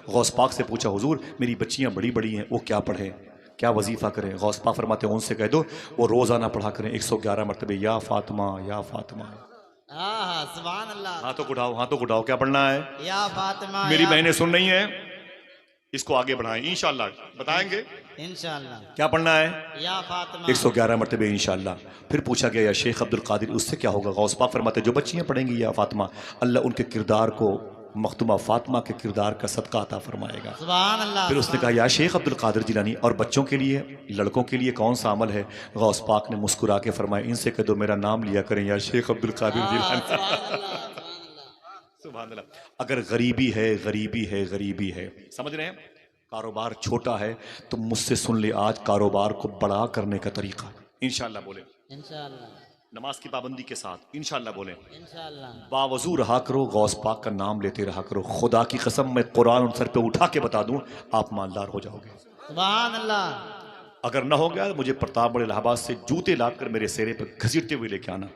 गौस पाक से पूछा, हुजूर मेरी बच्चियां बड़ी बड़ी हैं, वो क्या पढ़ें, क्या वजीफ़ा करें? गौस पाक फरमाते हैं उनसे कह दो वो रोज़ाना पढ़ा करें 111 मरतबे या फातिमा या फातिमा। हाँ सुभान अल्लाह। हाथों को उठाओ, हाथों को उठाओ, क्या पढ़ना है? या फातिमा मेरी या बहनें सुन रही हैं, इसको आगे बढ़ाएं, इंशाल्लाह बताएंगे इंशाअल्लाह। क्या पढ़ना है। या फातिमा 111 मरतबे इंशाल्लाह। फिर पूछा गया या शेख अब्दुल कादिर उससे क्या होगा? गौस पाक फरमाते जो बच्चियां पढ़ेंगी या फातिमा, अल्लाह उनके किरदार को मख्तुमा फातिमा के किरदार का सदका अता फरमाएगा। सुभान अल्लाह। फिर उसने कहा या शेख अब्दुल कादिर जिलानी, और बच्चों के लिए, लड़कों के लिए कौन सा अमल है? गौस पाक ने मुस्कुरा के फरमाया इनसे कह दो मेरा नाम लिया करें या शेख अब्दुल कादिर जिलानी। सुभान अल्लाह। अगर गरीबी है, गरीबी है, गरीबी है, समझ रहे हैं, कारोबार छोटा है तो मुझसे सुन ले आज कारोबार को बड़ा करने का तरीका। इंशाल्लाह बोले, इंशाअल्लाह। नमाज की पाबंदी के साथ इंशाल्लाह बोले, इंशाअल्लाह। बावजू रहा करो, गौस पाक का नाम लेते रहा करो। खुदा की कसम मैं कुरान सर पे उठा के बता दूं आप मालदार हो जाओगे। सुभान अल्लाह। अगर ना हो गया मुझे प्रताप बड़े इलाहाबाद से जूते लाकर मेरे सेरे पे घसीटते हुए लेके आना।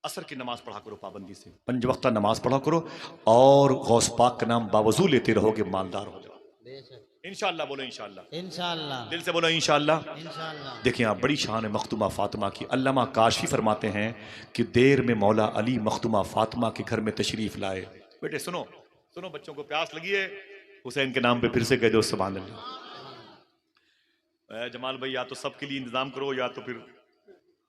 असर की नमाज पढ़ा करो पाबंदी से, 5 वक्ता नमाज पढ़ा करो और गौस पाक का नाम बावजू लेते रहोगे, मालदार हो जाओ। इंशाल्लाह बोलो, इंशाल्लाह, इंशाअल्लाह। दिल से बोलो इंशाल्लाह। इंशाअल्लाह। देखिए आप बड़ी शान है मख्तुमा फातिमा की। अल्लामा काशी फरमाते हैं कि देर में मौला अली मख्तुमा फातिमा के घर में तशरीफ लाए। बेटे सुनो सुनो, बच्चों को प्यास लगी है, हुसैन के नाम पे फिर से कह दो सुभान अल्लाह। जमाल भाई या तो सबके लिए इंतजाम करो या तो फिर,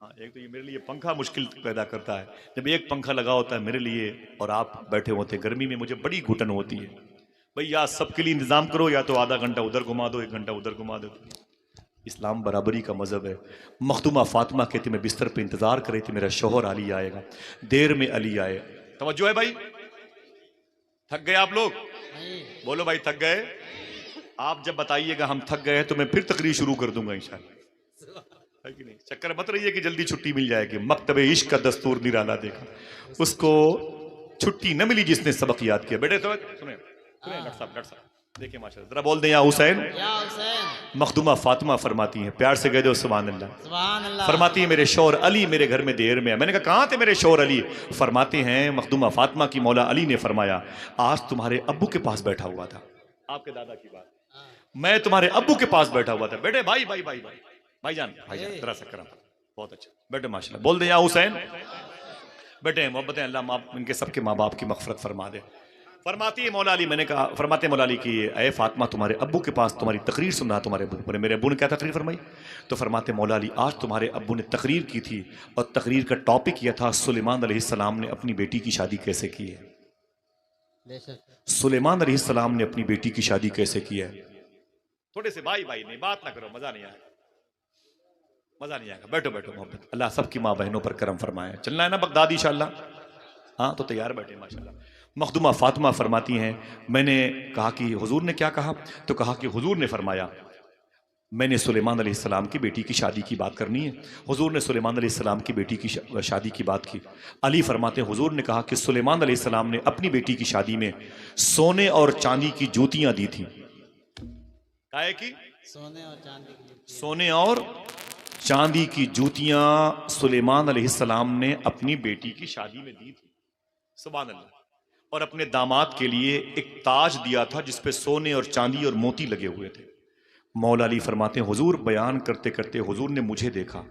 हाँ एक तो ये मेरे लिए पंखा मुश्किल पैदा करता है, जब एक पंखा लगा होता है मेरे लिए और आप बैठे होते हैं गर्मी में मुझे बड़ी घुटन होती है। भाई या सबके लिए इंतजाम करो या तो आधा घंटा उधर घुमा दो, 1 घंटा उधर घुमा दो। इस्लाम बराबरी का मजहब है। मख्तुमा फातिमा कहती मैं बिस्तर पे इंतजार कर रही थी मेरा शोहर अली आएगा, देर में अली आए। तवज्जो है भाई, थक गए आप लोग? बोलो भाई थक गए? आप जब बताइएगा हम थक गए तो मैं फिर तकरीर शुरू कर दूंगा इंशाल्लाह, है कि नहीं? चक्कर मत रहिए कि जल्दी छुट्टी मिल जाएगी। मकतबे इश्क का दस्तूर निराला देखा, उसको छुट्टी न मिली जिसने सबक याद किया। बेटे तो सुने डॉक्टर साहब, डॉक्टर साहब देखिए माशाल्लाह, जरा बोल दें या हुसैन। या हुसैन। मखदूमा फातिमा फरमाती हैं, प्यार से कह दो सुभान अल्लाह। सुभान अल्लाह। फरमाती है मेरे शौहर अली मेरे घर में देर में है। मैंने कहा कहाँ थे मेरे शौहर अली? फरमाते हैं मखदूमा फातिमा की मौला अली ने फरमाया आज तुम्हारे अब्बू के पास बैठा हुआ था, आपके दादा की बात, मैं तुम्हारे अब्बू के पास बैठा हुआ था। बेटे भाई भाई भाई भाई भाईजान भाईजान जरा सा करम, बहुत अच्छा बेटे माशाल्लाह। बोल दे या हुसैन। बेटे मोहब्बतें अल्लाह इनके सबके माँ बाप की मगफरत फरमा दे। फरमाती है मौला अली, मैंने कहा, फरमाते मौला अली की अय फातिमा तुम्हारे अब्बू के पास तुम्हारी तकरीर सुन रहा, तुम्हारे अब्बू ने, मेरे अब्बू ने क्या तकरीर फरमाई? तो फरमाते मौला अली आज तुम्हारे अब्बू ने तकरीर की थी और तकरीर का टॉपिक यह था सुलेमान अलैहिस्सलाम ने अपनी बेटी की शादी कैसे की है। सुलेमान अलैहिस्सलाम ने अपनी बेटी की शादी कैसे की है। थोड़े से भाई भाई नहीं बात ना करो, मजा नहीं आएगा, मजा नहीं आएगा। बैठो बैठो मोहब्बत, अल्लाह सबकी माँ बहनों पर करम फरमाए। चलना है ना बगदाद इंशाल्लाह? हाँ तो तैयार बैठे माशाल्लाह। मखदूमा फातिमा फरमाती हैं मैंने कहा कि हुजूर ने क्या कहा? तो कहा कि हुजूर ने फरमाया मैंने सुलेमान अलैहिस्सलाम की बेटी की शादी की बात करनी है। हुजूर ने सुलेमान अलैहिस्सलाम की बेटी की शादी की बात की। अली फरमाते हैं हुजूर ने कहा कि सुलेमान अलैहिस्सलाम ने अपनी बेटी की शादी में सोने और चांदी की जूतियां दी थी। काहे की? सोने और चांदी की। सोने और चांदी की जूतियां सुलेमान अलैहिस्सलाम ने अपनी बेटी की शादी में दी थी। सुभान अल्लाह। और अपने दामाद के लिए एक ताज दिया था जिसपे सोने और चांदी और मोती लगे हुए थे। मौला अली फरमाते हैं हुजूर बयान करते करते हुजूर ने मुझे देखा।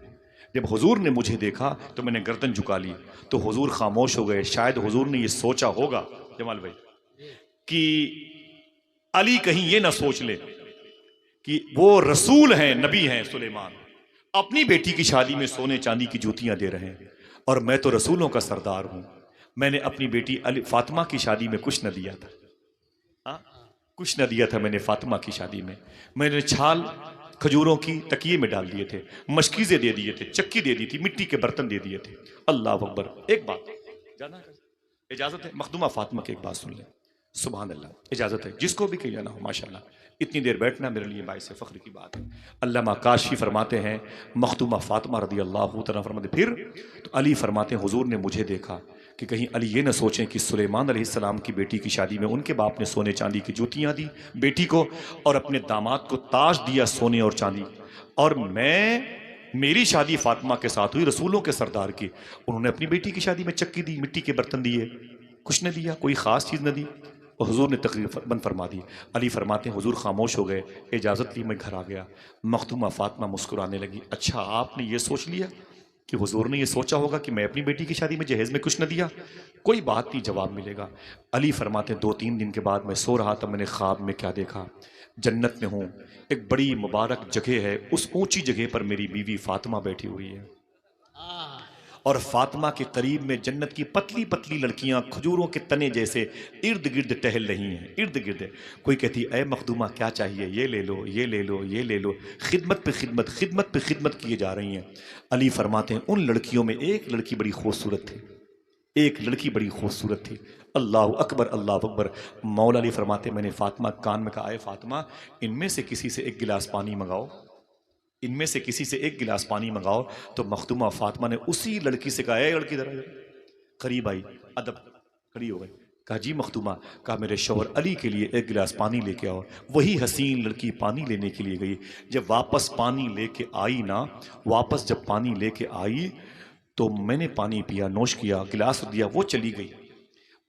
जब हुजूर ने मुझे देखा तो मैंने गर्दन झुका ली तो हुजूर खामोश हो गए। शायद हुजूर ने ये सोचा होगा जमाल भाई कि अली कहीं ये ना सोच ले कि वो रसूल हैं, नबी हैं सुलेमान, अपनी बेटी की शादी में सोने चांदी की जूतियां दे रहे हैं और मैं तो रसूलों का सरदार हूं। मैंने अपनी बेटी अली फातिमा की शादी में कुछ न दिया था, हाँ कुछ न दिया था मैंने फातिमा की शादी में। मैंने छाल खजूरों की तकिए में डाल दिए थे, मशकीज़े दे दिए थे, चक्की दे दी थी, मिट्टी के बर्तन दे दिए थे। अल्लाह अकबर। एक बात जाना इजाजत है मखदूमा फातिमा की एक बात सुन ले। सुभान अल्लाह, इजाजत है जिसको भी कहीं जाना हो माशाल्लाह। इतनी देर बैठना मेरे लिए बाइस फख्र की बात है। अल्लामा काशी फरमाते हैं मखदूमा फातिमा रदी अल्लाह तआला फरमाते फिर तो अली फरमाते हैं हुजूर ने मुझे देखा कि कहीं अली ये ना सोचें कि सुलेमान अलैहिस्सलाम की बेटी की शादी में उनके बाप ने सोने चांदी की जूतियां दी बेटी को और अपने दामाद को ताज दिया सोने और चांदी, और मेरी शादी फातिमा के साथ हुई रसूलों के सरदार की, उन्होंने अपनी बेटी की शादी में चक्की दी, मिट्टी के बर्तन दिए, कुछ न दिया, कोई खास चीज न दी। और हुजूर ने तकरीर बंद फरमा दी। अली फरमाते हैं हुजूर खामोश हो गए, इजाज़त ली, मैं घर आ गया। मखदूमा फातिमा मुस्कुराने लगी, अच्छा आपने ये सोच लिया कि हुजूर ने ये सोचा होगा कि मैं अपनी बेटी की शादी में जहेज़ में कुछ न दिया? कोई बात नहीं, जवाब मिलेगा। अली फरमाते हैं 2-3 दिन के बाद मैं सो रहा था, मैंने ख्वाब में क्या देखा, जन्नत में हूँ, एक बड़ी मुबारक जगह है, उस ऊंची जगह पर मेरी बीवी फातिमा बैठी हुई है और फातिमा के करीब में जन्नत की पतली पतली लड़कियां खजूरों के तने जैसे इर्द गिर्द टहल रही हैं, इर्द गिर्द। कोई कहती है, ए मखदूमा क्या चाहिए, ये ले लो, ये ले लो, ये ले लो। खिदमत पे खिदमत, खिदमत पे खिदमत किए जा रही हैं। अली फरमाते हैं उन लड़कियों में एक लड़की बड़ी खूबसूरत थी, एक लड़की बड़ी खूबसूरत थी। अल्लाह अकबर, अल्लाह अकबर। मौला अली फरमाते मैंने फातिमा कान में कहा, फातिमा इनमें से किसी से एक गिलास पानी मंगाओ, इनमें से किसी से एक गिलास पानी मंगाओ। तो मखदूमा फातिमा ने उसी लड़की से कहा, लड़की जरा करीब आई, अदब खड़ी हो गई, कहा जी मखदूमा, कहा मेरे शौहर अली के लिए एक गिलास पानी लेके आओ। वही हसीन लड़की पानी लेने के लिए गई। जब वापस पानी लेके आई ना, वापस जब पानी लेके आई तो मैंने पानी पिया, नोश किया, गिलास दिया, वो चली गई।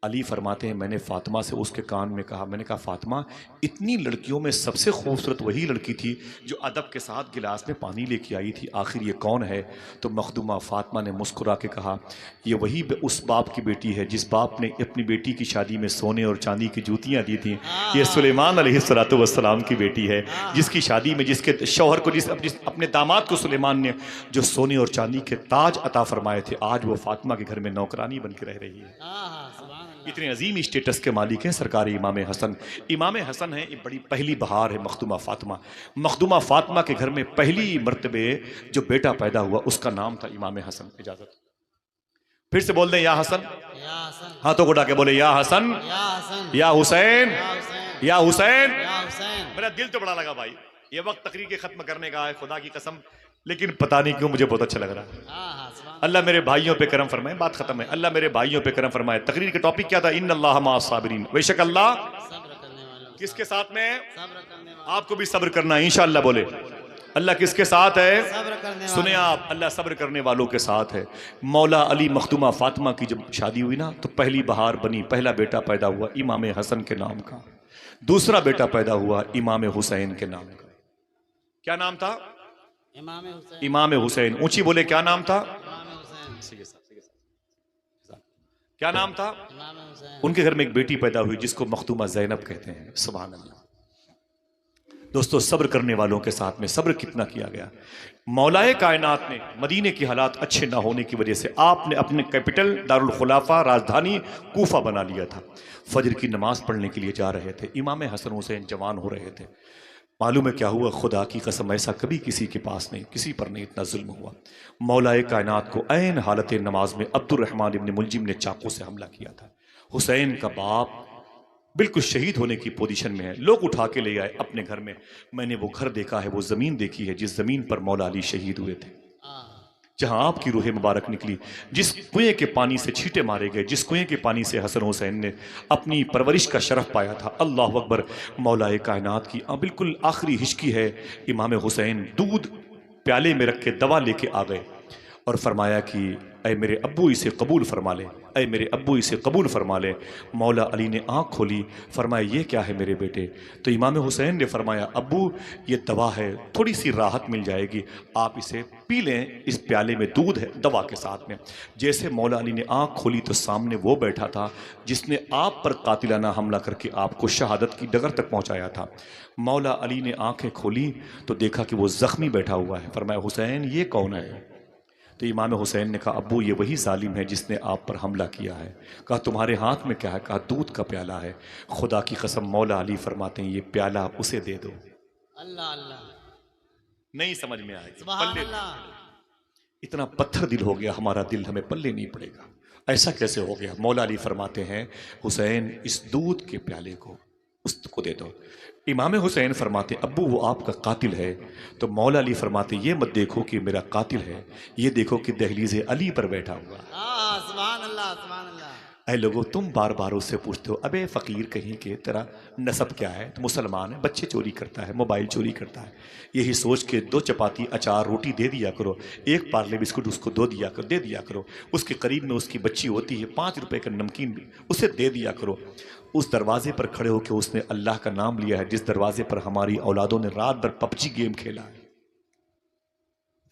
अली फरमाते हैं मैंने फातिमा से उसके कान में कहा, मैंने कहा फातिमा इतनी लड़कियों में सबसे खूबसूरत वही लड़की थी जो अदब के साथ गिलास में पानी लेके आई थी, आखिर ये कौन है? तो मखदूमा फातिमा ने मुस्कुरा के कहा, ये वही उस बाप की बेटी है जिस बाप ने अपनी बेटी की शादी में सोने और चांदी की जूतियाँ दी थी। ये सुलेमान अलैहिस्सलातु वस्सलाम की बेटी है, जिसकी शादी में जिसके शौहर को अपने दामाद को सुलेमान ने जो सोने और चांदी के ताज अता फरमाए थे, आज वो फातिमा के घर में नौकरानी बन के रह रही है। इतने अजीम स्टेटस के मालिक हैं सरकार इमाम हसन। इमाम हसन है, ये बड़ी पहली बहार है मखदूमा फातिमा। मखदूमा फातिमा के घर में पहली मर्तबे जो बेटा पैदा हुआ उसका नाम था इमाम हसन। इजाजत फिर से बोल दें या हसन, हाथों को उठा के बोले या हसन, या हुसैन, या हुसैन। मेरा दिल तो बड़ा लगा भाई, ये वक्त तकरीर के खत्म करने का है, खुदा की कसम, लेकिन पता नहीं क्यों मुझे बहुत अच्छा लग रहा है। अल्लाह मेरे भाइयों पे करम फरमाए, बात खत्म है। अल्लाह मेरे भाइयों पे करम फरमाए। तकरीर का टॉपिक क्या था? इन्नल्लाह मअस साबिरीन, बेशक अल्लाह किसके साथ में है? आपको भी सब्र करना है इंशाअल्लाह। बोले अल्लाह किसके साथ है? सुने आप, अल्लाह सब्र करने वालों के साथ है। मौला अली मखदूमा फातिमा की जब शादी हुई ना, तो पहली बहार बनी, पहला बेटा पैदा हुआ इमाम हसन के नाम का, दूसरा बेटा पैदा हुआ इमाम हुसैन के नाम का। क्या नाम था? इमाम हुसैन। ऊंची बोले क्या नाम था? क्या नाम था? उनके घर में एक बेटी पैदा हुई जिसको मखदूमा ज़ैनब कहते हैं। सुभान अल्लाह। दोस्तों सब्र करने वालों के साथ में सब्र कितना किया गया। मौलाए कायनात ने मदीने के हालात अच्छे ना होने की वजह से आपने अपने कैपिटल दारुल खुलाफा राजधानी कूफा बना लिया था। फजर की नमाज पढ़ने के लिए जा रहे थे, इमाम हसन हुसैन जवान हो रहे थे। मालूम है क्या हुआ? खुदा की कसम ऐसा कभी किसी के पास नहीं, किसी पर नहीं इतना जुल्म हुआ। मौलाए कायनात को ऐन हालत नमाज में अब्दुर्रहमान इब्न मुलजिम ने चाकू से हमला किया था। हुसैन का बाप बिल्कुल शहीद होने की पोजीशन में है, लोग उठा के ले आए अपने घर में। मैंने वो घर देखा है, वो ज़मीन देखी है जिस ज़मीन पर मौला अली शहीद हुए थे, जहां आपकी रूह मुबारक निकली, जिस कुएं के पानी से छींटे मारे गए, जिस कुएं के पानी से हसन हुसैन ने अपनी परवरिश का शरफ पाया था। अल्लाह अकबर। मौलाए कायनात की बिल्कुल आखिरी हिचकी है। इमाम हुसैन दूध प्याले में रख के दवा लेके आ गए और फरमाया कि ऐ मेरे अब्बू इसे कबूल फरमा ले, ऐ मेरे अब्बू इसे कबूल फरमा ले। मौला अली ने आँख खोली, फरमाया ये क्या है मेरे बेटे? तो इमाम हुसैन ने फरमाया अब्बू ये दवा है, थोड़ी सी राहत मिल जाएगी, आप इसे पी लें, इस प्याले में दूध है दवा के साथ में। जैसे मौला अली ने आँख खोली तो सामने वो बैठा था जिसने आप पर कातिलाना हमला करके आपको शहादत की डगर तक पहुँचाया था। मौला अली ने आँखें खोली तो देखा कि वो ज़ख्मी बैठा हुआ है। फरमाया हुसैन ये कौन है? तो इमाम हुसैन ने कहा अब्बू ये वही जालिम है जिसने आप पर हमला किया है। कहा तुम्हारे हाथ में क्या है? कहा दूध का प्याला है। खुदा की कसम मौला अली फरमाते हैं ये प्याला उसे दे दो। अल्लाह अल्लाह। नहीं समझ में आएगी, पल्ले इतना पत्थर दिल हो गया हमारा, दिल हमें पल्ले नहीं पड़ेगा। ऐसा कैसे हो गया? मौला अली फरमाते हैं हुसैन इस दूध के प्याले को उसको दे दो। इमाम हुसैन फरमाते अब्बू वो आपका कातिल है। तो मौला अली फरमाते ये मत देखो कि मेरा कातिल है, ये देखो कि दहलीज़ अली पर बैठा हुआ। सुभान अल्लाह, सुभान अल्लाह। ऐ लोगों, तुम बार बार उससे पूछते हो, अबे फ़कीर कहीं के, तेरा नसब क्या है, तो मुसलमान है, बच्चे चोरी करता है, मोबाइल चोरी करता है। यही सोच के 2 चपाती अचार रोटी दे दिया करो, 1 पार्ले बिस्कुट उसको दे दिया करो। उसके करीब में उसकी बच्ची होती है, 5 रुपए का नमकीन भी उसे दे दिया करो। उस दरवाजे पर खड़े होकर उसने अल्लाह का नाम लिया है, जिस दरवाजे पर हमारी औलादों ने रात भर पबजी गेम खेला है।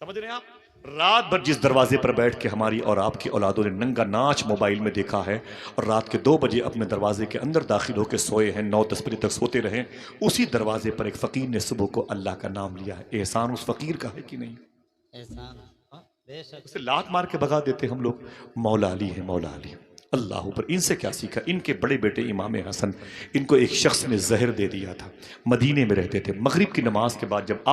समझ रहे हैं आप? रात भर जिस दरवाजे पर बैठ के हमारी और आपकी औलादों ने नंगा नाच मोबाइल में देखा है, और रात के 2 बजे अपने दरवाजे के अंदर दाखिल होकर सोए हैं, 9-10 बजे तक सोते रहे, उसी दरवाजे पर एक फकीर ने सुबह को अल्लाह का नाम लिया है। एहसान उस फकीर का है कि नहीं? एहसान बेशक। उसे लात मार के भगा देते हम लोग, मौला अली है, मौला अली। अल्लाह पर इनसे क्या सीखा? इनके बड़े बेटे इमाम हसन, इनको एक शख्स ने जहर दे दिया था। मदीने में रहते थे। मगरिब की नमाज के बाद जब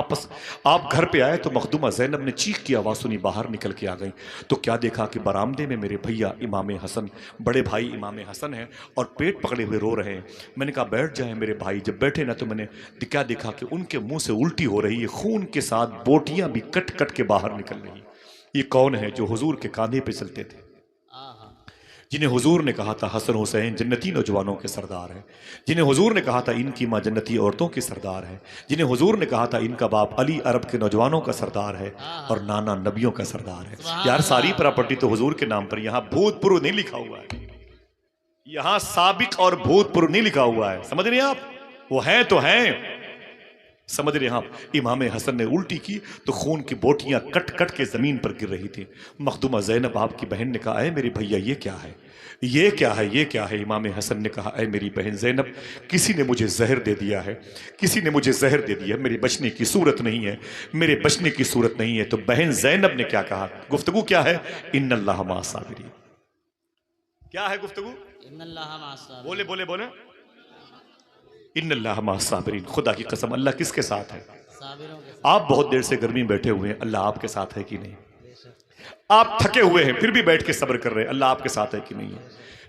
आप घर पे आए तो मखदूमा ज़ैनब ने चीख की आवाज़ सुनी, बाहर निकल के आ गई तो क्या देखा कि बरामदे में मेरे भैया इमाम हसन, बड़े भाई इमाम हसन हैं और पेट पकड़े हुए रो रहे हैं। मैंने कहा बैठ जाए मेरे भाई। जब बैठे ना तो मैंने क्या देखा कि उनके मुंह से उल्टी हो रही है, खून के साथ बोटियां भी कट कट के बाहर निकल रही। ये कौन है जो हुजूर के कांधे पे चलते थे, जिन्हें हुजूर ने कहा था हसन हुसैन जन्नती नौजवानों के सरदार है, जिन्हें हुजूर ने कहा था इनकी माँ जन्नती औरतों की सरदार है, जिन्हें हुजूर ने कहा था इनका बाप अली अरब के नौजवानों का सरदार है और नाना नबियों का सरदार है। यार सारी प्रॉपर्टी तो हुजूर के नाम पर, यहां भूतपूर्व नहीं लिखा हुआ है, यहां साबिक और भूतपूर्व नहीं लिखा हुआ है। समझ रहे हैं आप? वो हैं तो हैं, समझ रहे हैं आप? इमाम हसन ने उल्टी की तो खून की बोटियां कट कट के जमीन पर गिर रही थी। मखदूमा ज़ैनब आपकी बहन ने कहा, अरे मेरी भैया ये क्या है, ये क्या है, ये क्या है? इमाम हसन ने कहा, अरे मेरी बहन ज़ैनब, किसी ने मुझे जहर दे दिया है, किसी ने मुझे जहर दे दिया, मेरे बचने की सूरत नहीं है, मेरे बचने की सूरत नहीं है। तो बहन ज़ैनब ने क्या कहा? गुफ्तगू क्या है? इन्नल्लाह मा साबिरीन। क्या है गुफ्तगू? इन्नल्लाह मा साबिरीन। बोले बोले बोले, इन्नल्लाह मा साबिरीन। खुदा की कसम, अल्लाह किसके साथ है? साबिरों के साथ। आप बहुत देर से गर्मी में बैठे हुए हैं, अल्लाह आपके साथ है कि नहीं? आप थके हुए हैं फिर भी बैठ के सब्र कर रहे हैं, अल्लाह आपके साथ है कि नहीं है?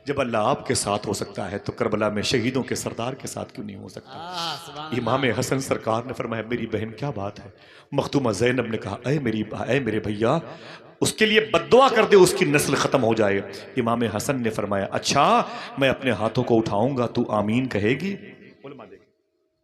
जब अल्लाह आपके साथ हो सकता है तो करबला में शहीदों के सरदार के साथ क्यों नहीं हो सकता? इमाम हसन सरकार ने फरमाया, मेरी बहन क्या बात है? मखदूमा ज़ैनब ने कहा, अय मेरे भैया, उसके लिए बद्दुआ कर दे, उसकी नस्ल खत्म हो जाए। इमाम हसन ने फरमाया, अच्छा मैं अपने हाथों को उठाऊंगा, तू आमीन कहेगी?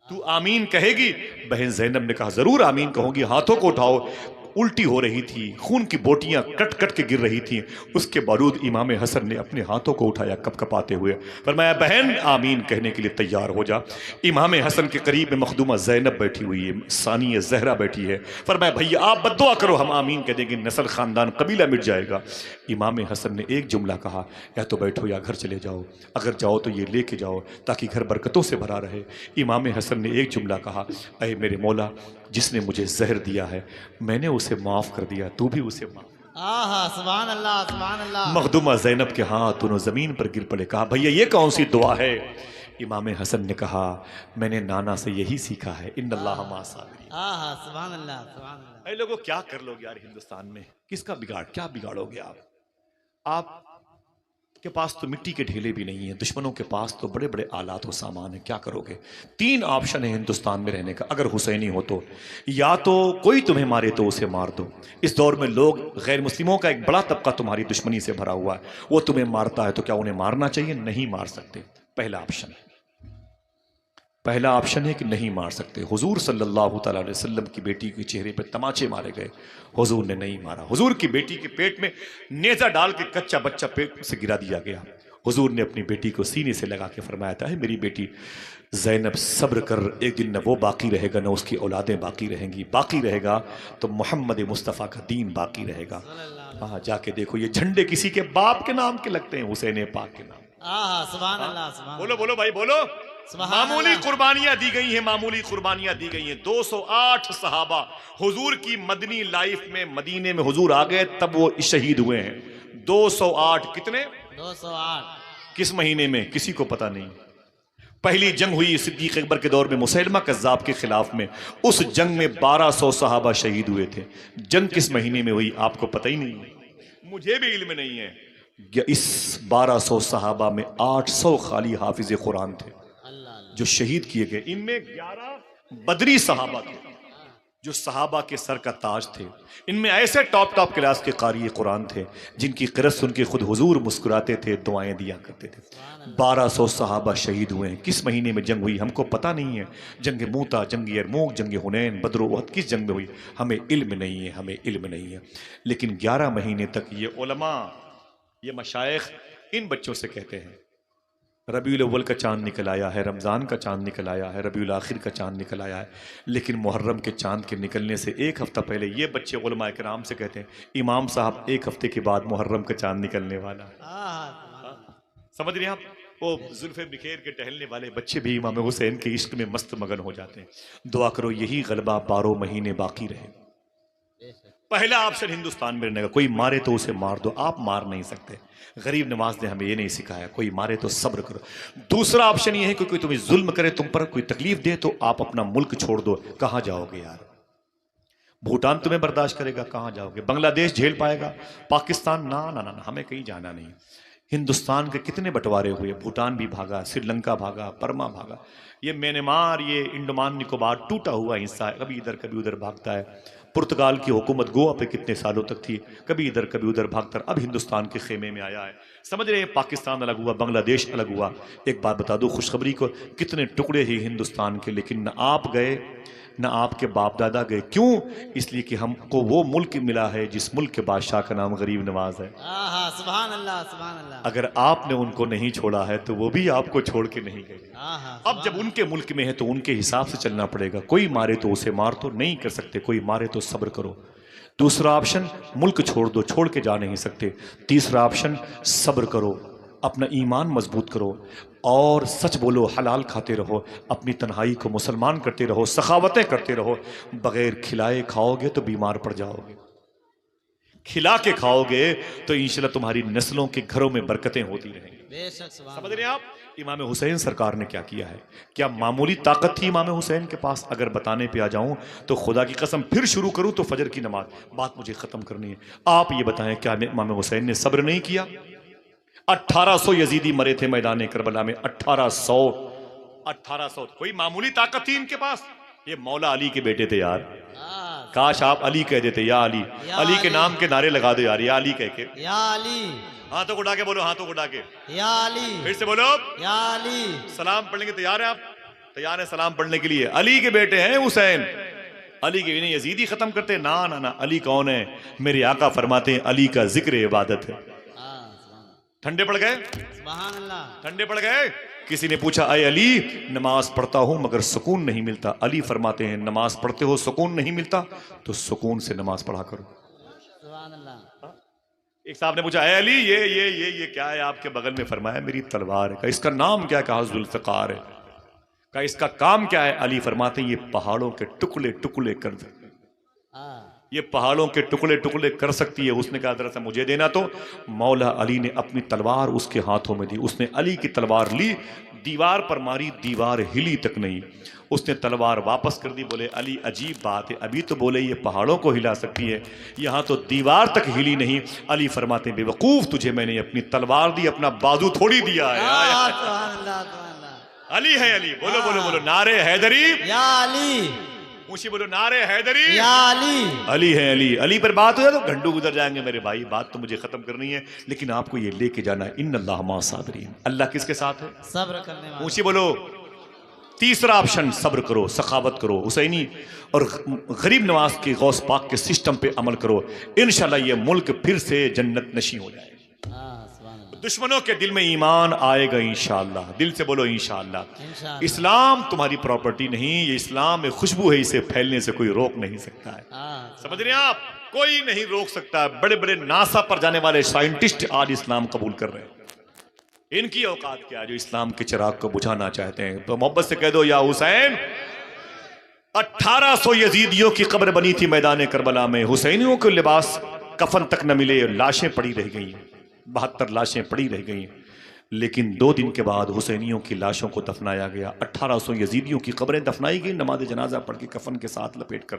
तू आमीन कहेगी? बहन ज़ैनब ने कहा, जरूर आमीन कहूंगी। हाथों को उठाओ। उल्टी हो रही थी, खून की बोटियां कट कट के गिर रही थी, उसके बावजूद इमाम हसन ने अपने हाथों को उठाया कपकपाते हुए, फरमाया, बहन आमीन कहने के लिए तैयार हो जा। इमाम हसन के करीब में मखदूमा ज़ैनब बैठी हुई है, सानिया ज़हरा बैठी है। फरमाया, भैया आप बद्दुआ करो, हम आमीन कह देंगे, नस्ल खानदान कबीला मिट जाएगा। इमाम हसन ने एक जुमला कहा, या तो बैठो या घर चले जाओ, अगर जाओ तो ये लेके जाओ ताकि घर बरकतों से भरा रहे। इमाम हसन ने एक जुमला कहा, अय मेरे मौला, जिसने मुझे जहर दिया है मैंने उसे माफ कर दिया, तू भी उसे माफ। सुभान अल्लाह, सुभान अल्लाह। मखदूमा ज़ैनब के हाथ दोनों जमीन पर गिर पड़े। कहा, भैया ये कौन सी दुआ है? इमाम हसन ने कहा, मैंने नाना से यही सीखा है, इन्नल्लाह मा साबिरीन। सुभान अल्लाह, सुभान अल्लाह। ऐ लोगों, क्या कर लोगे यार हिंदुस्तान में? किसका बिगाड़, क्या बिगाड़ोगे आप के पास तो मिट्टी के ढेले भी नहीं है, दुश्मनों के पास तो बड़े बड़े आलात और सामान है, क्या करोगे? 3 ऑप्शन है हिंदुस्तान में रहने का, अगर हुसैनी हो तो। या तो कोई तुम्हें मारे तो उसे मार दो। इस दौर में लोग, गैर मुस्लिमों का एक बड़ा तबका तुम्हारी दुश्मनी से भरा हुआ है, वो तुम्हें मारता है तो क्या उन्हें मारना चाहिए? नहीं मार सकते, पहला ऑप्शन है। पहला ऑप्शन है कि नहीं मार सकते। हुजूर सल्लल्लाहु अलैहि वसल्लम की बेटी के चेहरे पर तमाचे मारे गए, हुजूर ने नहीं मारा। हुजूर की बेटी के पेट में नेजा डाल के कच्चा बच्चा पेट से गिरा दिया गया। हुजूर ने अपनी बेटी को सीने से लगा के फरमाया था, मेरी बेटी ज़ैनब सब्र कर, एक दिन न वो बाकी रहेगा न उसकी औलादें बाकी रहेंगी, बाकी रहेगा तो मोहम्मद मुस्तफ़ा का दीन बाकी रहेगा। हाँ, जाके देखो ये झंडे किसी के बाप के नाम के लगते हैं, हुसैन पाक के नाम। सुभान अल्लाह, सुभान। बोलो बोलो भाई बोलो। मामूली कुर्बानियां दी गई हैं, मामूली कुर्बानियां दी गई हैं। 208 सहाबा हुजूर की मदनी लाइफ में, मदीने में हुजूर आ गए तब वो शहीद हुए हैं। 208 कितने? 208। किस महीने में? किसी को पता नहीं। पहली जंग हुई सिद्दीक अकबर के दौर में मुसैलमा कज़्ज़ाब के खिलाफ में, उस जंग में 1200 सहाबा शहीद हुए थे। जंग किस महीने में हुई आपको पता ही नहीं, मुझे भी इल्म नहीं है। इस 1200 सहाबा में 800 खाली हाफिज कुरान थे जो शहीद किए गए। इनमें 11 बदरी सहाबा थे। जो सहाबा के सर का ताज थे। इनमें ऐसे टॉप क्लास के कारी कुरान थे जिनकी क़िरत सुन के खुद हुजूर मुस्कुराते थे, दुआएं दिया करते थे। 1200 सहाबा शहीद हुए हैं। किस महीने में जंग हुई हमको पता नहीं है। जंग मूता, जंग यरमूक, जंग हुनैन, बद्र उहद किस जंग में हुई हमें इल्म नहीं है, हमें इल्म नहीं है। लेकिन 11 महीने तक ये उलमा, ये मशाइख इन बच्चों से कहते हैं रबीउल अव्वल का चांद निकल आया है, रमज़ान का चांद निकल आया है, रबीउल आखिर का चांद निकल आया है, लेकिन मुहर्रम के चांद के निकलने से एक हफ्ता पहले ये बच्चे उलमा किराम से कहते हैं इमाम साहब एक हफ्ते के बाद मुहर्रम का चांद निकलने वाला है। समझ रहे हैं आप? वो जुल्फे बिखेर के टहलने वाले बच्चे भी इमाम हुसैन के इश्क में मस्त मगन हो जाते हैं। दुआ करो यही गलबा 12 महीने बाकी रहे। पहला ऑप्शन हिंदुस्तान में रहने का, कोई मारे तो उसे मार दो, आप मार नहीं सकते। गरीब नवाज ने हमें ये नहीं सिखाया, कोई मारे तो सब्र करो। दूसरा ऑप्शन ये है कि कोई तुम्हें जुल्म करे, तुम पर कोई तकलीफ दे तो आप अपना मुल्क छोड़ दो। कहां जाओगे यार? भूटान तुम्हें बर्दाश्त करेगा? कहां जाओगे? बांग्लादेश झेल पाएगा? पाकिस्तान? ना ना ना, हमें कहीं जाना नहीं। हिंदुस्तान के कितने बंटवारे हुए, भूटान भी भागा, श्रीलंका भागा, बर्मा भागा, ये म्यांमार, ये अंडमान निकोबार टूटा हुआ हिस्सा है, कभी इधर कभी उधर भागता है। पुर्तगाल की हुकूमत गोवा पे कितने सालों तक थी, कभी इधर कभी उधर भागता, अब हिंदुस्तान के खेमे में आया है। समझ रहे हैं? पाकिस्तान अलग हुआ, बांग्लादेश अलग हुआ। एक बात बता दो खुशखबरी को, कितने टुकड़े ही हिंदुस्तान के, लेकिन न आप गए न आपके बाप दादा गए। क्यों? इसलिए कि हमको वो मुल्क मिला है जिस मुल्क के बादशाह का नाम गरीब नवाज है। सुभान अल्लाह, सुभान अल्लाह। अगर आपने उनको नहीं छोड़ा है तो वो भी आपको छोड़ के नहीं गए। अब जब उनके मुल्क में है तो उनके हिसाब से चलना पड़ेगा। कोई मारे तो उसे मार तो नहीं कर सकते, कोई मारे तो सब्र करो। दूसरा ऑप्शन मुल्क छोड़ दो, छोड़ के जा नहीं सकते। तीसरा ऑप्शन सब्र करो, अपना ईमान मजबूत करो और सच बोलो, हलाल खाते रहो, अपनी तन्हाई को मुसलमान करते रहो, सखावतें करते रहो। बगैर खिलाए खाओगे तो बीमार पड़ जाओगे, खिला के खाओगे तो इंशाल्लाह तुम्हारी नस्लों के घरों में बरकतें होती रहेंगी। बेशक, समझ रहे हैं आप? इमाम हुसैन सरकार ने क्या किया है? क्या मामूली ताकत थी इमाम हुसैन के पास? अगर बताने पे आ जाऊं तो खुदा की कसम फिर शुरू करूं तो फजर की नमाज, बात मुझे खत्म करनी है। आप ये बताएं क्या इमाम हुसैन ने सब्र नहीं किया? 1800 यजीदी मरे थे मैदान करबला में। 1800 कोई मामूली ताकत थी इनके पास? ये मौला अली के बेटे थे यार। काश आप अली कह देते, या अली, अली के नाम के नारे लगा दो यार, या अली कह के। या अली, हाथों को उठा के बोलो, हाथों को उठा के, या अली, फिर से बोलो, या अली। सलाम पढ़ने के तैयार है आप? तैयार है सलाम पढ़ने के लिए? अली के बेटे हैं हुसैन। अली के इन्हें यजीदी खत्म करते? ना ना ना, अली कौन है? मेरे आका फरमाते हैं अली का जिक्र इबादत है। ठंडे पड़ गए? सुभान अल्लाह। ठंडे पड़ गए? किसी ने पूछा अय अली, नमाज पढ़ता हूं मगर सुकून नहीं मिलता। अली फरमाते हैं नमाज पढ़ते हो सुकून नहीं मिलता तो सुकून से नमाज पढ़ा करो। सुभान अल्लाह। एक साहब ने पूछा अय अली ये क्या है आपके बगल में? फरमाया मेरी तलवार है। कहा इसका नाम क्या है? कहा जुल्फकार है। कहा इसका काम क्या है? अली फरमाते हैं ये पहाड़ों के टुकड़े टुकड़े कर दे, ये पहाड़ों के टुकड़े टुकड़े कर सकती है। उसने कहा दरअसल मुझे देना, तो मौला अली ने अपनी तलवार उसके हाथों में दी। उसने अली की तलवार ली, दीवार पर मारी, दीवार हिली तक नहीं। उसने तलवार वापस कर दी। बोले अली अजीब बात है, अभी तो बोले ये पहाड़ों को हिला सकती है, यहाँ तो दीवार तक हिली नहीं। अली फरमाते हैं बेवकूफ, तुझे मैंने अपनी तलवार दी, अपना बाजू थोड़ी दिया है। अली है अली। बोलो बोलो बोलो, नारे हैदरी, या अली। ऊंची बोलो, नारे हैदरी, या अली। अली है अली। अली पर बात हो जाए तो घंटों गुजर जाएंगे मेरे भाई। बात तो मुझे खत्म करनी है, लेकिन आपको ये लेके जाना है, इन्नल्लाह मा साबिरीन। अल्लाह किसके साथ है? सब्र करने वाला। ऊंची बोलो। तीसरा ऑप्शन सब्र करो, सखावत करो, हुसैनी और गरीब नवाज के गौस पाक के सिस्टम पे अमल करो। इंशाल्लाह ये मुल्क फिर से जन्नत नशी हो जाएगा। दुश्मनों के दिल में ईमान आएगा इंशाअल्लाह। दिल से बोलो इंशाअल्लाह। इस्लाम तुम्हारी प्रॉपर्टी नहीं, ये इस्लाम में खुशबू है, इसे फैलने से कोई रोक नहीं सकता है। समझ रहे हैं आप? कोई नहीं रोक सकता। बड़े बड़े नासा पर जाने वाले साइंटिस्ट आज इस्लाम कबूल कर रहे हैं। इनकी औकात क्या है जो इस्लाम के चिराग को बुझाना चाहते हैं? तो मोहब्बत से कह दो या हुसैन। 1800 यजीदियों की कब्र बनी थी मैदान करबला में। हुसैनियों के लिबास कफन तक न मिले, लाशें पड़ी रह गई, 72 लाशें पड़ी रह गई। लेकिन 2 दिन के बाद हुसैनियों की लाशों को दफनाया गया। 1800 यजीदियों की कब्रें दफनाई गई, नमाज जनाजा पढ़ के कफन के साथ लपेट कर।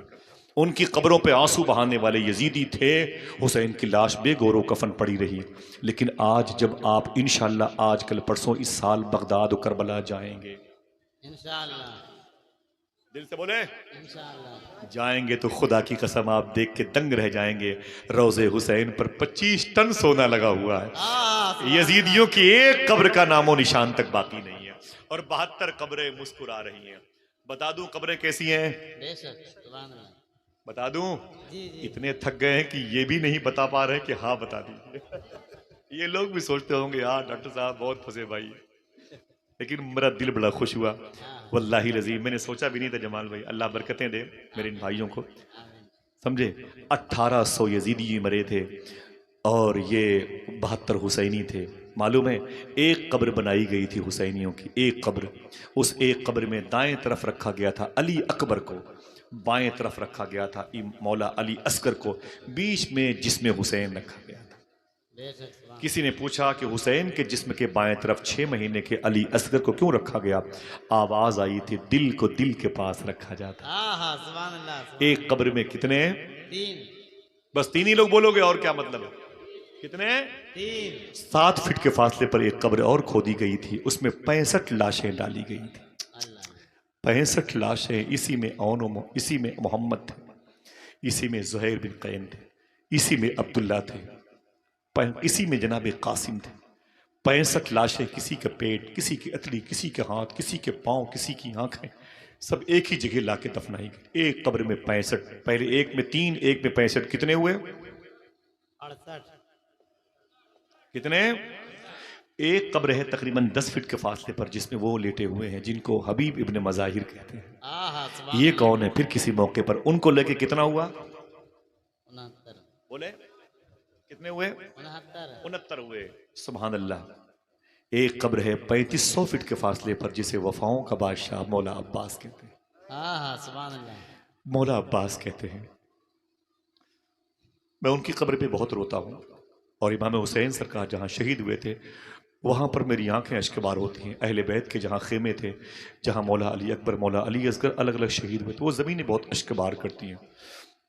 उनकी कब्रों पे आंसू बहाने वाले यजीदी थे। हुसैन की लाश बेगौरो कफन पड़ी रही। लेकिन आज जब आप इंशाअल्लाह आज कल परसों इस साल बगदाद और करबला जाएंगे, इंशाअल्लाह दिल से बोले इंशाअल्लाह। जाएंगे तो खुदा की कसम आप देख के दंग रह जाएंगे। रोजे हुसैन पर 25 टन सोना लगा हुआ है। सुभान यजीदियों की एक कब्र का नामो निशान तक बाकी नहीं है और 72 कब्रें मुस्कुरा रही हैं। बता दूं कब्रें कैसी हैं? बेशक सुभान अल्लाह। बता दूं? जी जी। इतने थक गए हैं कि ये भी नहीं बता पा रहे कि हाँ बता दीजिए। ये लोग भी सोचते होंगे यार डॉक्टर साहब बहुत फंसे भाई, लेकिन मेरा दिल बड़ा खुश हुआ। वल्लाही रजीम मैंने सोचा भी नहीं था जमाल भाई, अल्लाह बरकतें दे मेरे इन भाइयों को। आमीन। समझे 1800 यजीदी मरे थे और ये 72 हुसैनी थे। मालूम है एक कब्र बनाई गई थी हुसैनियों की, एक कब्र। उस एक कब्र में दाएं तरफ रखा गया था अली अकबर को, बाएं तरफ रखा गया था मौला अली असगर को, बीच में जिस्म हुसैन रखा गया था। बेशक सुभान। किसी ने पूछा कि हुसैन के जिस्म के बाएं तरफ 6 महीने के अली असगर को क्यों रखा गया? आवाज आई थी दिल को दिल के पास रखा जाता। सुभान अल्लाह। सुभान एक कब्र में कितने? 3 बस 3 ही लोग बोलोगे और क्या मतलब है? कितने? 3। 7 फीट के फासले पर एक कब्र और खोदी गई थी, उसमें 65 लाशें डाली गई थी। अल्लाह। 65 लाशें। इसी में इसी में मोहम्मद थे, इसी में जुहैर बिन कैन थे, इसी में अब्दुल्ला थे, इसी में जनाब कासिम थे। 65 लाशें, किसी का पेट, किसी की अतड़ी, किसी के हाथ, किसी के पांव, किसी की आंखें, सब एक ही जगह लाके दफनाई गई। एक कब्र में 65, पहले एक में 3, एक में 65, कितने हुए? 68। कितने? एक कब्र है तकरीबन 10 फीट के फासले पर जिसमें वो लेटे हुए हैं जिनको हबीब इब्ने मज़ाहिर कहते हैं। सुभान। ये कौन है? फिर किसी मौके पर उनको लेके कितना हुआ? 69। बोले कितने हुए? 69। 69 हुए। सुभान अल्लाह। एक कब्र है 3500 फीट के फासले पर जिसे वफाओं का बादशाह मौला अब्बास कहते हैं। सुभान अल्लाह। मौला अब्बास कहते हैं। मैं उनकी कब्र पे बहुत रोता हूँ और इमाम हुसैन सरकार जहाँ शहीद हुए थे वहाँ पर मेरी आंखें अश्कबार होती हैं। अहले बैत के जहाँ खेमे थे, जहाँ मौला अली अकबर, मौला अली असगर अलग अलग शहीद हुए थे, वो ज़मीनें बहुत अश्कबार करती हैं।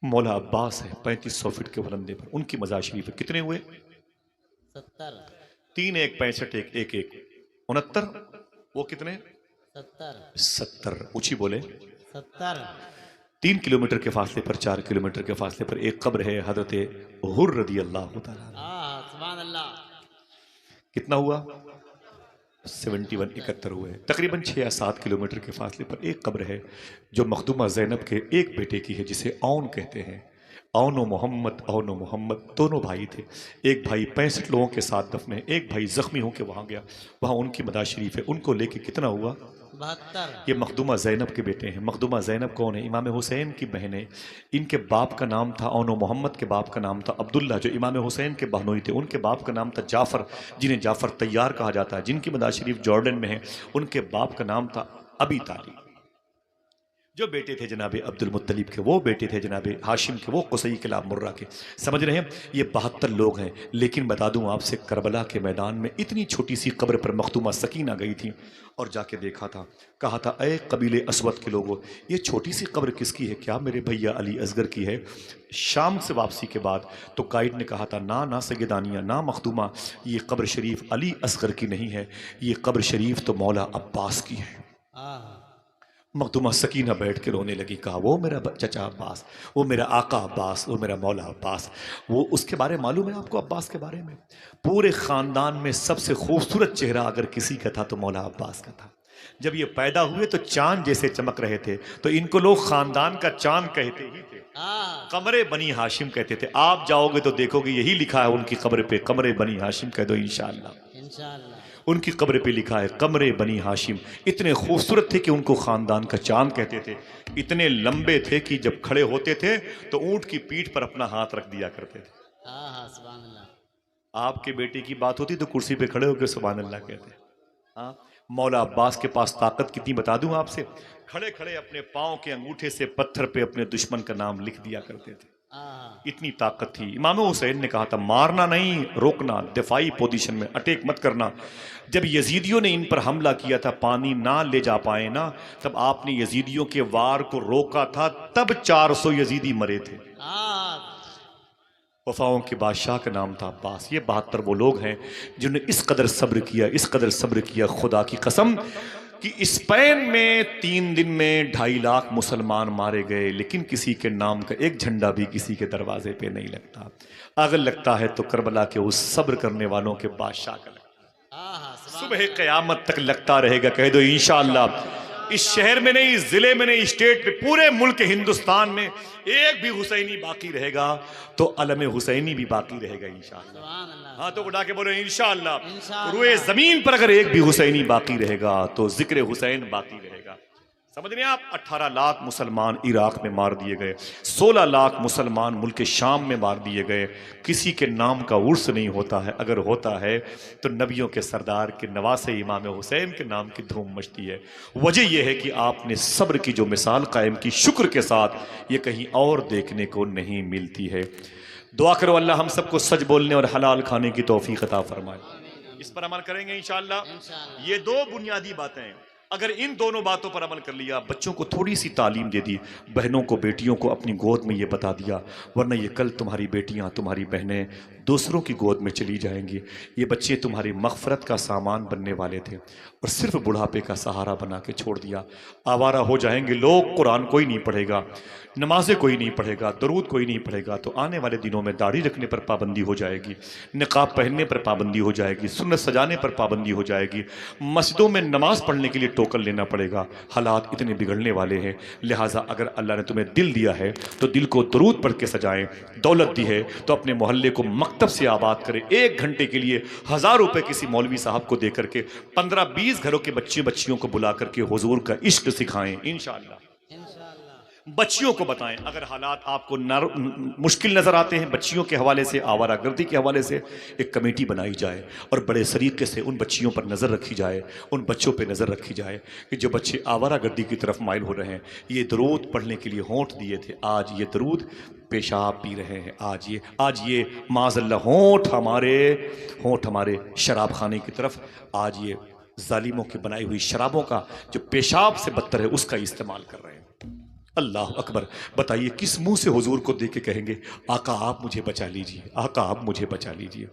मौला अब्बास है 3500 फीट के बुलंदे पर, उनकी मज़ार शरीफ है। कितने हुए? 70। 3 1 65 1 1 69। वो कितने? 70। ऊंची बोले। 70। 3 किलोमीटर के फासले पर, 4 किलोमीटर के फासले पर एक कब्र है हजरत हुर रदी अल्लाह तआला। सुभान अल्लाह। कितना हुआ? 71 71 हुए। तकरीबन 6 या 7 किलोमीटर के फासले पर एक कब्र है जो मखदूमा ज़ैनब के एक बेटे की है जिसे औन कहते हैं। औन व मोहम्मद दोनों भाई थे। एक भाई 65 लोगों के साथ दफने, एक भाई जख्मी होकर वहाँ गया, वहाँ उनकी मदार शरीफ है। उनको लेके कितना हुआ? 72। ये मखदूमा ज़ैनब के बेटे हैं। मखदूमा ज़ैनब कौन है? इमाम हुसैन की बहन है। इनके बाप का नाम था औनो मोहम्मद, के बाप का नाम था अब्दुल्ला जो इमाम हुसैन के बहनोई थे। उनके बाप का नाम था जाफ़र जिन्हें जाफ़र तैयार कहा जाता है, जिनकी मदार शरीफ जॉर्डन में है। उनके बाप का नाम था अबी तालिब। जो बेटे थे जनाब अब्दुल मुत्तलिब के, वो बेटे थे जनाब हाशिम के, वो कुसई के लाभ मुर्रा के। समझ रहे हैं? ये 72 लोग हैं। लेकिन बता दूं आपसे, करबला के मैदान में इतनी छोटी सी कब्र पर मखदूमा सकीना गई थी और जाके देखा था, कहा था अय कबीले असवद के लोगों, ये छोटी सी कब्र किसकी है? क्या मेरे भैया अली असगर की है? शाम से वापसी के बाद तो गाइड ने कहा था ना सैयदानिया, ना मखदूमा, ये कब्र शरीफ अली असगर की नहीं है, ये कब्र शरीफ तो मौला अब्बास की है। मखदूमा सकीना बैठ के रोने लगी। कहा वो मेरा चचा अब्बास, वो मेरा आका अब्बास, वो मेरा मौला अब्बास। वो उसके बारे में मालूम है आपको? अब्बास के बारे में पूरे ख़ानदान में सबसे खूबसूरत चेहरा अगर किसी का था तो मौला अब्बास का था। जब ये पैदा हुए तो चांद जैसे चमक रहे थे, तो इनको लोग ख़ानदान का चांद कहते ही थे। कमरे बनी हाशिम कहते थे। आप जाओगे तो देखोगे यही लिखा है उनकी कब्र पे, कमरे बनी हाशिम कह दो इंशाअल्लाह। इंशाअल्लाह। उनकी कब्र पे लिखा है कमरे बनी हाशिम। इतने खूबसूरत थे कि उनको खानदान का चांद कहते थे। इतने लंबे थे कि जब खड़े होते थे तो ऊंट की पीठ पर अपना हाथ रख दिया करते थे। सुभान अल्लाह। आपके बेटे की बात होती तो कुर्सी पे खड़े होकर सुभान अल्लाह कहते। हाँ, मौला अब्बास के पास ताकत कितनी बता दूं आपसे, खड़े खड़े अपने पांव के अंगूठे से पत्थर पे अपने दुश्मन का नाम लिख दिया करते थे। इतनी ताकत थी। इमाम हुसैन ने कहा था मारना नहीं, रोकना, दिफाई पोजीशन में, अटैक मत करना। जब यजीदियों ने इन पर हमला किया था, पानी ना ले जा पाए ना, तब आपने यजीदियों के वार को रोका था, तब 400 यजीदी मरे थे। वफाओं के बादशाह का नाम था अब्बास। ये 72 वो लोग हैं जिन्होंने इस कदर सब्र किया, इस कदर सब्र किया, खुदा की कसम कि स्पेन में 3 दिन में 2.5 लाख मुसलमान मारे गए, लेकिन किसी के नाम का एक झंडा भी किसी के दरवाजे पे नहीं लगता। अगर लगता है तो करबला के उस सब्र करने वालों के बादशाह का लगता है। सुबह क़यामत तक लगता रहेगा। कह दो इंशाअल्लाह। इस शहर में नहीं, इस जिले में नहीं, स्टेट में, पूरे मुल्क हिंदुस्तान में एक भी हुसैनी बाकी रहेगा तो अलम हुसैनी भी बाकी रहेगा इंशाअल्लाह। हाँ, तो उठा के बोलो इंशाअल्लाह। रुए जमीन पर अगर एक भी हुसैनी बाकी रहेगा तो जिक्र हुसैन बाकी रहेगा। समझ रहे हैं आप? 18 लाख मुसलमान इराक में मार दिए गए, 16 लाख मुसलमान मुल्क शाम में मार दिए गए। किसी के नाम का उर्स नहीं होता है, अगर होता है तो नबियों के सरदार के नवासे इमाम हुसैन के नाम की धूम मचती है। वजह यह है कि आपने सब्र की जो मिसाल कायम की, शुक्र के साथ, ये कहीं और देखने को नहीं मिलती है। दुआ करो अल्लाह हम सबको सच बोलने और हलाल खाने की तौफीक अता फरमाए। इस पर अमल करेंगे इंशाअल्लाह। ये 2 बुनियादी बातें हैं। अगर इन दोनों बातों पर अमल कर लिया, बच्चों को थोड़ी सी तालीम दे दी, बहनों को, बेटियों को अपनी गोद में ये बता दिया, वरना ये कल तुम्हारी बेटियां, तुम्हारी बहनें दूसरों की गोद में चली जाएंगी। ये बच्चे तुम्हारी मग़फ़रत का सामान बनने वाले थे और सिर्फ बुढ़ापे का सहारा बना के छोड़ दिया। आवारा हो जाएंगे लोग। कुरान कोई नहीं पढ़ेगा, नमाजें कोई नहीं पढ़ेगा, दरूद कोई नहीं पढ़ेगा, तो आने वाले दिनों में दाढ़ी रखने पर पाबंदी हो जाएगी, निकाब पहनने पर पाबंदी हो जाएगी, सुन्नत सजाने पर पाबंदी हो जाएगी, मस्जिदों में नमाज पढ़ने के लिए टोकन लेना पड़ेगा। हालात इतने बिगड़ने वाले हैं। लिहाजा अगर अल्लाह ने तुम्हें दिल दिया है तो दिल को दरूद पढ़ के सजाएं। दौलत दी है तो अपने मोहल्ले को मकतब से आबाद करें। 1 घंटे के लिए 1000 रुपए किसी मौलवी साहब को दे करके 15-20 घरों के बच्चे बच्चियों को बुला करके हुजूर का इश्क सिखाएं इंशाअल्लाह। बच्चियों को बताएं। अगर हालात आपको मुश्किल नजर आते हैं बच्चियों के हवाले से, आवारागर्दी के हवाले से, एक कमेटी बनाई जाए और बड़े सलीके से उन बच्चियों पर नज़र रखी जाए, उन बच्चों पर नज़र रखी जाए कि जो बच्चे आवारागर्दी की तरफ माइल हो रहे हैं, ये दरूद पढ़ने के लिए होंठ दिए थे, आज ये दरूद पेशाब पी रहे हैं। आज ये माज़अल्लाह होंठ हमारे शराब खाने की तरफ, आज ये जालिमों की बनाई हुई शराबों का जो पेशाब से बदतर है उसका इस्तेमाल कर रहे हैं। अल्लाह अकबर। बताइए किस मुंह से हुजूर को देख के कहेंगे आका आप मुझे बचा लीजिए, आका आप मुझे बचा लीजिए।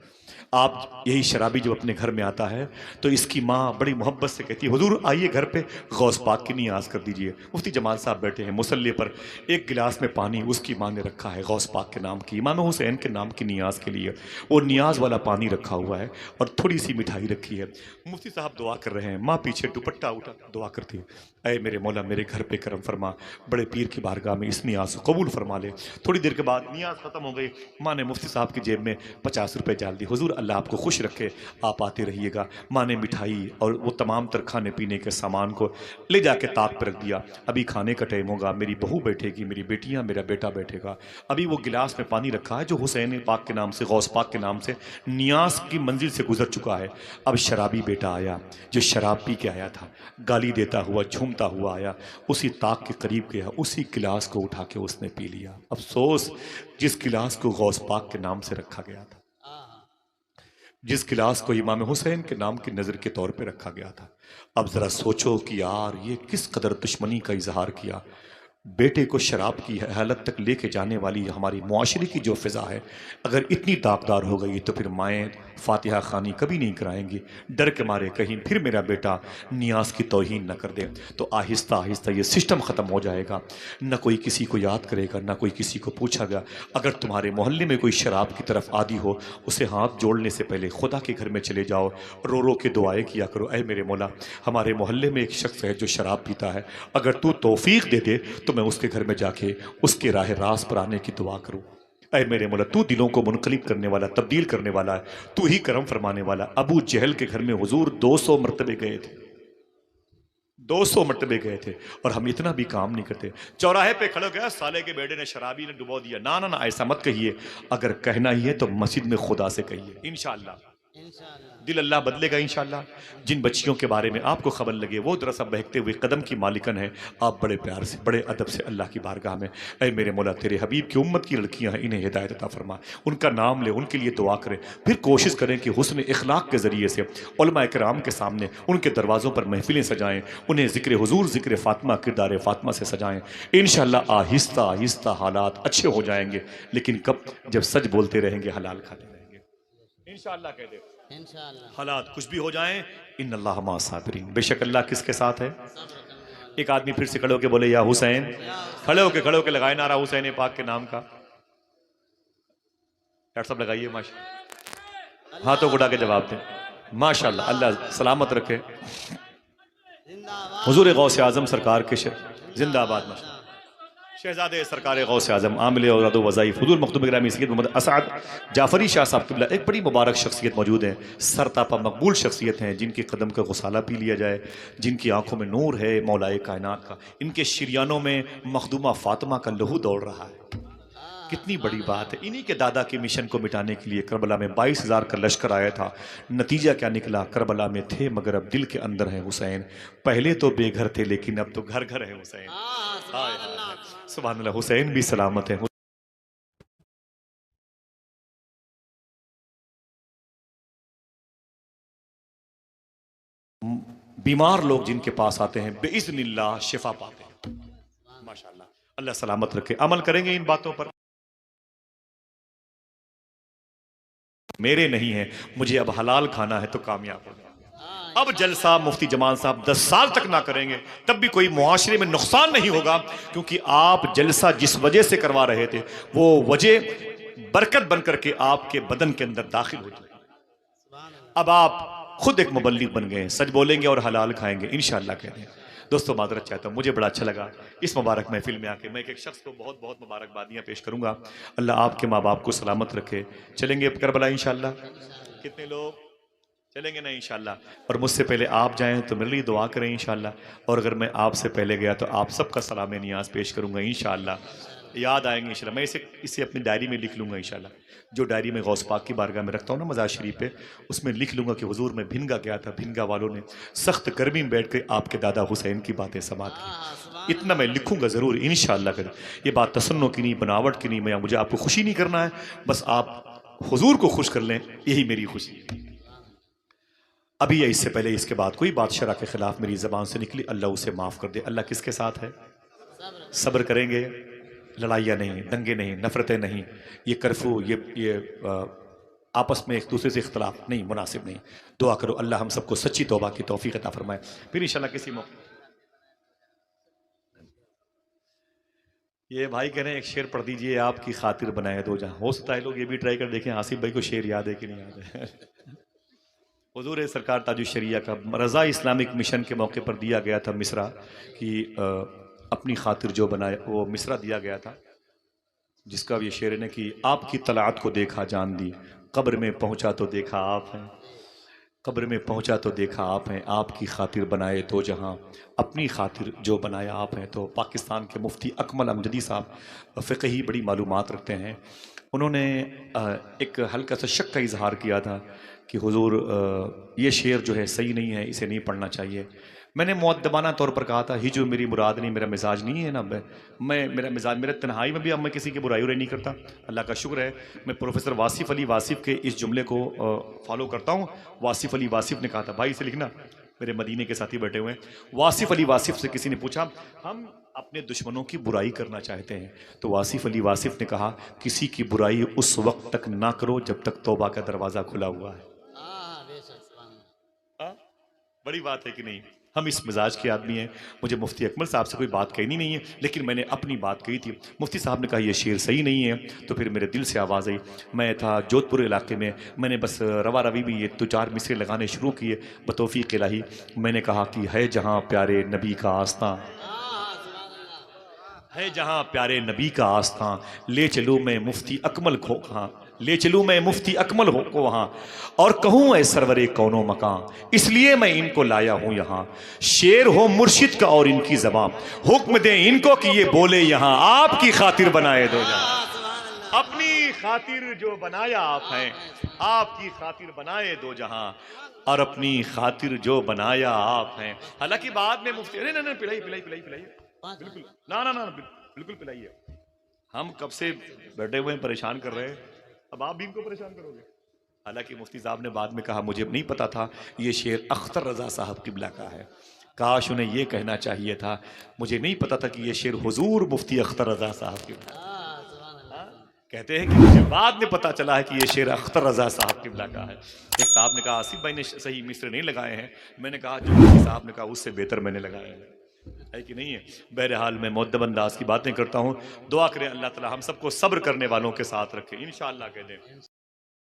आप यही शराबी जब अपने घर में आता है तो इसकी माँ बड़ी मोहब्बत से कहती है हुजूर आइए घर पे गौस पाक की नियाज कर दीजिए। मुफ्ती जमाल साहब बैठे हैं मुसल्ले पर, एक गिलास में पानी उसकी माँ ने रखा है गौस पाक के नाम की, इमाम हुसैन के नाम की नियाज के लिए। वो नियाज वाला पानी रखा हुआ है और थोड़ी सी मिठाई रखी है। मुफ्ती साहब दुआ कर रहे हैं, माँ पीछे दुपट्टा उठा दुआ करती है, ऐ मेरे मौला मेरे घर पे करम फरमा, बड़े पीर की बारगाह में इस नियाज को कबूल फरमा ले। थोड़ी देर के बाद नियाज खत्म हो गई। माँ ने मुफ्ती साहब की जेब में 50 रुपए डाल दी, हुजूर अल्लाह आपको खुश रखे, आप आते रहिएगा। माँ ने मिठाई और वो तमाम तर खाने पीने के सामान को ले जाके ताक पर रख दिया। अभी खाने का टाइम होगा, मेरी बहू बैठेगी, मेरी बेटियां, मेरा बेटा बैठेगा। अभी वो गिलास में पानी रखा है जो हुसैन पाक के नाम से, गौस पाक के नाम से नियाज की मंजिल से गुजर चुका है। अब शराबी बेटा आया जो शराब पी के आया था, गाली देता हुआ झूमता हुआ आया, उसी ताक के करीब गया, उसी गिलास को उठा के उसने पी लिया। अफसोस जिस गिलास को गौस पाक के नाम से रखा गया था, जिस गिलास को इमाम हुसैन के नाम की नज़र के तौर पे रखा गया था। अब ज़रा सोचो कि यार ये किस कदर दुश्मनी का इजहार किया। बेटे को शराब की हालत तक लेके जाने वाली हमारी मुआशरे की जो फ़िज़ा है, अगर इतनी दागदार हो गई तो फिर माएँ फातिहा खानी कभी नहीं कराएंगी, डर के मारे कहीं फिर मेरा बेटा नियाज की तौहीन न कर दे। तो आहिस्ता आहिस्ता ये सिस्टम ख़त्म हो जाएगा। न कोई किसी को याद करेगा, न कोई किसी को पूछेगा। अगर तुम्हारे मोहल्ले में कोई शराब की तरफ आदी हो, उसे हाथ जोड़ने से पहले खुदा के घर में चले जाओ, रो रो के दुआएं किया करो, ऐ मेरे मौला हमारे मोहल्ले में एक शख्स है जो शराब पीता है, अगर तू तौफीक दे दे तो मैं उसके घर में जाके उसके राह रास पर आने की दुआ करूँ। ऐ मेरे मौला तू दिलों को मुनकलिब करने वाला, तब्दील करने वाला है, तू ही करम फरमाने वाला। अबू जहल के घर में हुजूर 200 मरतबे गए थे, 200 मरतबे गए थे और हम इतना भी काम नहीं करते। चौराहे पे खड़े हो गया, साले के बेटे ने शराबी ने डुबो दिया। ना ना ना, ऐसा मत कहिए। अगर कहना ही है तो मस्जिद में खुदा से कहिए, इंशाअल्लाह दिल अल्लाह बदलेगा इंशाअल्लाह। जिन बच्चियों के बारे में आपको खबर लगे वो दरअसल बहकते हुए कदम की मालिकन है, आप बड़े प्यार से, बड़े अदब से अल्लाह की बारगाह में, ऐ मेरे मौला तेरे हबीब की उम्मत की लड़कियां हैं, इन्हें हिदायत अता फरमा, उनका नाम ले, उनके लिए दुआ करें। फिर कोशिश करें कि हुस्न इखलाक के ज़रिए से उलमा इकराम के सामने उनके दरवाज़ों पर महफिलें सजाएं, उन्हें ज़िक्र हुजूर, ज़िक्र फ़ातिमा, किरदार फ़ातिमा से सजाएं। इंशाअल्लाह आहिस्ता आहिस्ता हालात अच्छे हो जाएंगे। लेकिन कब? जब सच बोलते रहेंगे, हलाल खाते रहेंगे। इंशाअल्लाह कह दे इंशाअल्लाह। हालात कुछ भी हो जाएं, इन्नल्लाह मा साबिरीन, बेशक अल्लाह किसके साथ है। एक आदमी फिर से खड़े होके बोले या हुसैन, खड़े होके लगाए नारा हुसैन पाक के नाम का। डॉक्टर साहब लगाइए माशा, हाथों को उठा के जवाब दें। माशाअल्लाह, अल्लाह सलामत रखे। जिंदाबाद। हुजूर गौसे आजम सरकार के जिंदाबाद। माशा शहजादे सरकार गौसे आजम आमिल और वज़ाइफ हुजूर मखदूम गिरामी सैयद मोहम्मद असद जाफरी शाह साहब क़िबला, एक बड़ी मुबारक शख्सियत मौजूद है, सरतापा मकबूल शख्सियत हैं, जिनके कदम का गुसाला पी लिया जाए, जिनकी आंखों में नूर है मौलाए कायनात का, इनके शिरियानों में मखदूमा फातिमा का लहू दौड़ रहा है। कितनी बड़ी बात है। इन्हीं के दादा के मिशन को मिटाने के लिए करबला में 22,000 का लश्कर आया था। नतीजा क्या निकला, करबला में थे मगर अब दिल के अंदर है हुसैन। पहले तो बेघर थे लेकिन अब तो घर घर है हुसैन। हाय हाय, सुभान अल्लाह, हुसैन भी सलामत है। बीमार लोग जिनके पास आते हैं बेइज़्निल्लाह शिफा पाते हैं। माशाअल्लाह, अल्लाह सलामत रखे। अमल करेंगे इन बातों पर। मेरे नहीं है, मुझे अब हलाल खाना है तो कामयाब हो जाएगा। अब जलसा मुफ्ती जमान साहब 10 साल तक ना करेंगे तब भी कोई मुआशरे में नुकसान नहीं होगा, क्योंकि आप जलसा जिस वजह से करवा रहे थे वो वजह बरकत बनकर के आपके बदन के अंदर दाखिल हो जाए। अब आप खुद एक मुबल्लिग बन गए, सच बोलेंगे और हलाल खाएंगे इंशाअल्लाह कहते हैं। दोस्तों मादरत चाहता हूँ, मुझे बड़ा अच्छा लगा इस मुबारक महफिल में आके। मैं एक शख्स को बहुत बहुत मुबारकबादियाँ पेश करूँगा। अल्लाह आपके माँ बाप को सलामत रखे। चलेंगे अब करबला इंशाअल्लाह। कितने लोग चलेंगे ना इंशाअल्लाह? और मुझसे पहले आप जाएं तो मेरे लिए दुआ करें इंशाअल्लाह। और अगर मैं आपसे पहले गया तो आप सबका सलाम नियाज पेश करूँगा इंशाअल्लाह। याद आएंगे इंशाअल्लाह। मैं इसे अपनी डायरी में लिख लूँगा इंशाअल्लाह। जो डायरी में गौस पाक की बारगाह में रखता हूँ ना मज़ार शरीफ पे, उसमें लिख लूँगा कि हुजूर में भिनगा गया था, भिनगा वालों ने सख्त गर्मी में बैठ कर आपके दादा हुसैन की बातें समात की। इतना मैं लिखूँगा ज़रूर इंशाअल्लाह कर। ये बात तसन्नो की नहीं, बनावट की नहीं, मैं मुझे आपको खुशी नहीं करना है, बस आप हुजूर को खुश कर लें, यही मेरी खुशी है। अभी या इससे पहले इसके बाद कोई बात शरा के खिलाफ मेरी ज़बान से निकली, अल्लाह उसे माफ़ कर दे। अल्लाह किसके साथ है? सब्र करेंगे, लड़ाइयाँ नहीं, दंगे नहीं, नफरतें नहीं, ये कर्फ्यू, ये आपस में एक दूसरे से इख्तलाफ नहीं, मुनासिब नहीं। दुआ करो अल्लाह हम सबको सच्ची तौबा की तौफीक अता फरमाए। फिर इंशाल्लाह किसी मौके। ये भाई कह रहे हैं एक शेर पढ़ दीजिए, आपकी खातिर बनाए दो जहां। हो सकता है लोग ये भी ट्राई कर देखें आसिफ भाई को शेर याद है कि नहीं याद है। हुजूर सरकार ताजुश शरिया का रज़ा इस्लामिक मिशन के मौके पर दिया गया था मिसरा कि अपनी खातिर जो बनाए, वो मिसरा दिया गया था जिसका ये शेर ने कि आपकी तलात को देखा जान दी, कब्र में पहुंचा तो देखा आप हैं, कब्र में पहुंचा तो देखा आप हैं, आपकी खातिर बनाए तो जहां, अपनी खातिर जो बनाया आप हैं। तो पाकिस्तान के मुफ्ती अकमल अमजदी साहब फ़िक़ही बड़ी मालूमात रखते हैं। उन्होंने एक हल्का सा शक का इजहार किया था कि हुजूर ये शेर जो है सही नहीं है, इसे नहीं पढ़ना चाहिए। मैंने मुअद्दबाना तौर पर कहा था हिजो मेरी मुराद नहीं, मेरा मिजाज नहीं है ना, मैं मेरा मिजाज, मेरा तन्हाई में भी अब मैं किसी की बुराई नहीं करता। अल्लाह का शुक्र है मैं प्रोफेसर वासिफ़ अली वासिफ़ के इस जुमले को फॉलो करता हूँ। वासिफ़ अली वासिफ़ ने कहा था, भाई इसे लिखना, मेरे मदीने के साथी बैठे हुए हैं। वासिफ़ अली वासिफ़ से किसी ने पूछा हम अपने दुश्मनों की बुराई करना चाहते हैं, तो वासिफ़ अली वासिफ़ ने कहा किसी की बुराई उस वक्त तक ना करो जब तक तौबा का दरवाज़ा खुला हुआ है। बड़ी बात है कि नहीं? हम इस मिजाज के आदमी हैं। मुझे मुफ्ती अकमल साहब से कोई बात कहनी नहीं है, लेकिन मैंने अपनी बात कही थी। मुफ्ती साहब ने कहा यह शेर सही नहीं है, तो फिर मेरे दिल से आवाज़ आई। मैं था जोधपुर इलाके में, मैंने बस रवा रवी भी ये 2-4 मिसरे लगाने शुरू किए बतौफीक इलाही। मैंने कहा कि है जहाँ प्यारे नबी का आस्था, है जहाँ प्यारे नबी का आस्था, ले चलूँ मैं मुफ्ती अकमल को कहाँ, ले चलूँ मैं मुफ्ती अकमल हो को वहाँ, और कहूँ ऐ सरवरे कौनो मकान, इसलिए मैं इनको लाया हूँ यहाँ। शेर हो मुर्शिद का और इनकी ज़बान, हुक्म दे इनको कि ये बोले यहाँ, आपकी खातिर बनाए दो जहाँ, अपनी खातिर जो बनाया आप हैं, आपकी खातिर बनाए दो जहाँ, और अपनी खातिर जो बनाया आप हैं। हालांकि बाद में मुफ्ती अरे ना पिलाई पिलाई पिलाई पिलाई बिल्कुल ना ना ना बिल्कुल पिलाइए। हम कब से बैठे हुए परेशान कर रहे हैं, अब आप भी इनको परेशान करोगे। हालांकि मुफ्ती साहब ने बाद में कहा मुझे नहीं पता था ये शेर अख्तर रजा साहब किबला का है, काश उन्हें ये कहना चाहिए था मुझे नहीं पता था कि ये शेर हुजूर मुफ्ती अख्तर रजा साहब की। कहते हैं कि मुझे बाद में पता चला है कि ये शेर अख्तर रजा साहब किबला का है। एक साहब ने कहा आसिफ भाई ने सही मिस्र नहीं लगाए हैं। मैंने कहा जो साहब ने कहा उससे बेहतर मैंने लगाए हैं, है कि नहीं है। बहरहाल मैं मुअद्दब अंदाज की बातें करता हूँ। दुआ करें अल्लाह ताला हम सबको सब्र करने वालों के साथ रखे, इंशाअल्लाह कह दें।